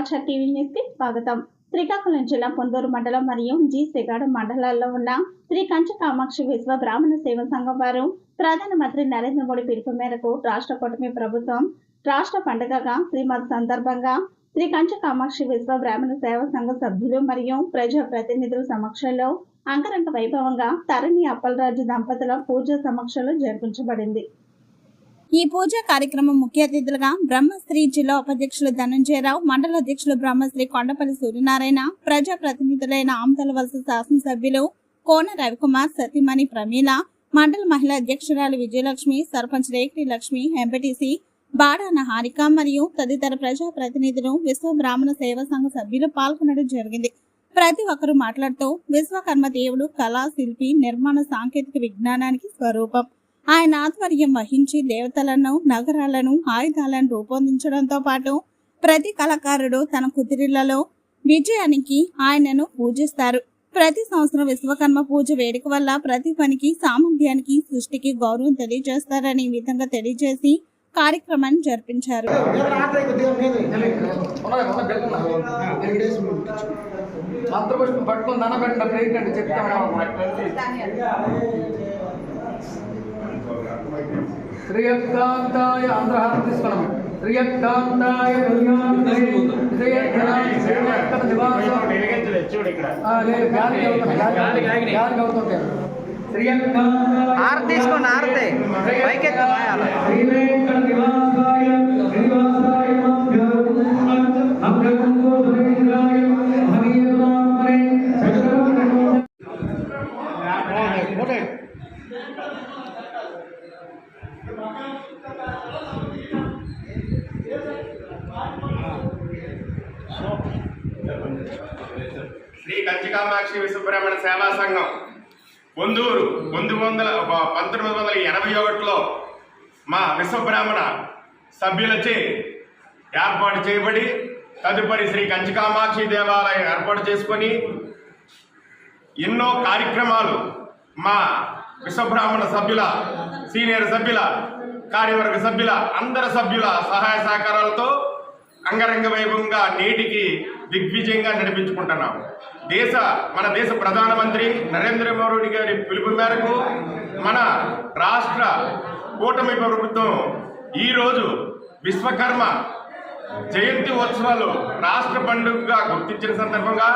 Archer TV news కి స్వాగతం. శ్రీకాకుళం జిల్లా పొందూరు మండలం మరియు జి శ్రీకాకుళం మండలాల్లో ఉన్న శ్రీ కంచి కామాక్షి విశ్వ బ్రాహ్మణ సేవా సంఘం వారు ప్రధానమంత్రి నరేంద్ర మోడీ పిలుపు మేరకు రాష్ట్ర కూటమి ప్రభుత్వం రాష్ట్ర పండుగగా శ్రీమద్ సందర్భంగా శ్రీ కంచి కామాక్షి విశ్వ బ్రాహ్మణ సేవా సంఘం సభ్యులు మరియు ప్రజా ప్రతినిధుల సమక్షంలో అంగరంగ వైభవంగా తరణి అప్పలరాజు దంపతుల పూజ సమక్షంలో జరిపించబడింది. ఈ పూజా కార్యక్రమం ముఖ్య అతిథులుగా బ్రహ్మశ్రీ జిల్లా ఉపాధ్యక్షులు ధనంజయరావు, మండల అధ్యక్షులు బ్రహ్మశ్రీ కొండపల్లి సూర్యనారాయణ, ప్రజా ప్రతినిధులైన ఆమతలవలస శాసనసభ్యులు కోన రవికుమార్, సతీమణి ప్రమీల, మండల మహిళా అధ్యక్షురాలు విజయలక్ష్మి, సర్పంచ్ రేఖి లక్ష్మి, ఎంపీటీసీ బాడాన హారిక మరియు తదితర ప్రజా ప్రతినిధులు విశ్వ బ్రాహ్మణ సేవా సంఘ సభ్యులు పాల్గొనడం జరిగింది. ప్రతి ఒక్కరూ మాట్లాడుతూ విశ్వకర్మ దేవుడు కళా, శిల్పి, నిర్మాణ సాంకేతిక విజ్ఞానానికి స్వరూపం. ఆయన ఆధ్వర్యం వహించి దేవతలను, నగరాలను, ఆయుధాలను రూపొందించడంతో పాటు ప్రతి కళాకారుడు తన కుదిరిళ్లలో విజయానికి ఆయనను పూజిస్తారు. ప్రతి సంవత్సరం విశ్వకర్మ పూజ వేడుక వల్ల ప్రతి పనికి, సామర్థ్యానికి, సృష్టికి గౌరవం తెలియజేస్తారని ఈ విధంగా తెలియజేసి కార్యక్రమాన్ని జరిపించారు. శ్రీయకాంతాయ ఆంధ్రహారం తీసుకున్నాం. శ్రీయకాంతాయ ఆరతి తీసుకోండి. ఆరతి పైకి శ్రీ కంచి కామాక్షి విశ్వ బ్రాహ్మణ సేవా సంఘం పొందూరు 1981లో మా విశ్వ బ్రాహ్మణ సభ్యులచే ఏర్పాటు చేయబడి తదుపరి శ్రీ కంచి కామాక్షి దేవాలయం ఏర్పాటు చేసుకొని ఎన్నో కార్యక్రమాలు మా విశ్వ బ్రాహ్మణ సభ్యుల, సీనియర్ సభ్యుల, కార్యవర్గ సభ్యుల, అందరి సభ్యుల సహాయ సహకారాలతో అంగరంగ వైభవంగా నేటికి దిగ్విజయంగా నడిపించుకుంటున్నాం. మన దేశ ప్రధానమంత్రి నరేంద్ర మోడీ గారి పిలుపు మేరకు మన రాష్ట్ర కూటమి ప్రభుత్వం ఈరోజు విశ్వకర్మ జయంతి ఉత్సవాలు రాష్ట్ర పండుగగా గుర్తించిన సందర్భంగా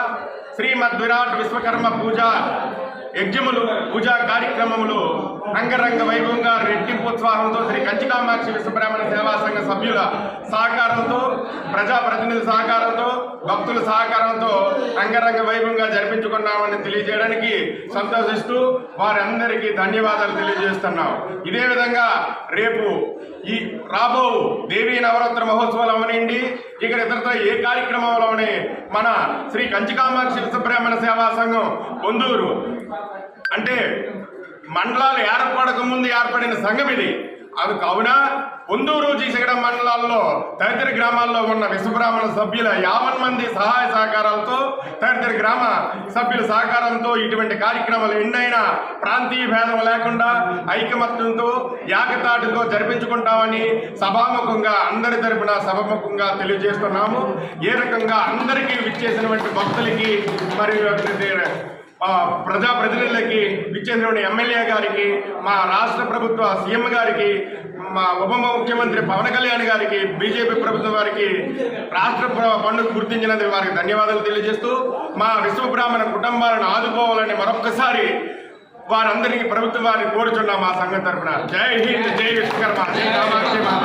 శ్రీమద్ విరాట్ విశ్వకర్మ పూజా కార్యక్రమములు అంగరంగ వైభవంగా రెట్టింపు ఉత్సాహంతో శ్రీ కంచి కామాక్షి విశ్వ బ్రాహ్మణ సేవా సంఘ సభ్యుల సహకారంతో, ప్రజాప్రతినిధుల సహకారంతో, భక్తుల సహకారంతో అంగరంగ వైభవంగా జరిపించుకున్నామని తెలియజేయడానికి సంతోషిస్తూ వారందరికీ ధన్యవాదాలు తెలియజేస్తున్నాం. ఇదే విధంగా రేపు ఈ రాబో దేవీ నవరాత్రి మహోత్సవాలు అవనండి, ఇక్కడ ఇతరతో ఏ కార్యక్రమంలో మన శ్రీ కంచి కామాక్షి విశ్వ బ్రాహ్మణ సేవా సంఘం పొందూరు అంటే మండలాలు ఏర్పడక ముందు ఏర్పడిన సంఘం ఇది. అది కావున పొందూరు, జీసగడ మండలాల్లో తదితర గ్రామాల్లో ఉన్న విశ్వబ్రాహ్మణ సభ్యుల 50 మంది సహాయ సహకారాలతో, తదితర గ్రామ సభ్యుల సహకారంతో ఇటువంటి కార్యక్రమాలు ఎన్నైనా ప్రాంతీయ భేదం లేకుండా ఐకమత్యంతో, ఏకతాటితో జరిపించుకుంటామని సభాముఖంగా అందరి తరపున సభాముఖంగా తెలియజేస్తున్నాము. ఏ రకంగా అందరికీ విచ్చేసినటువంటి భక్తులకి మరియు ప్రజాప్రతినిధులకి, విచ్చేసినటువంటి ఎమ్మెల్యే గారికి, మా రాష్ట్ర ప్రభుత్వ సీఎం గారికి, మా ఉప ముఖ్యమంత్రి పవన్ కళ్యాణ్ గారికి, బీజేపీ ప్రభుత్వం వారికి రాష్ట్ర పండుగ గుర్తించినందుకు వారికి ధన్యవాదాలు తెలియజేస్తూ మా విశ్వ బ్రాహ్మణ కుటుంబాలను ఆదుకోవాలని మరొక్కసారి వారందరికీ ప్రభుత్వం వారిని కోరుచున్నాం. మా సంఘం తరఫున జై హింద్, జై విశ్వకర్మ, జై కామాక్షి మాత.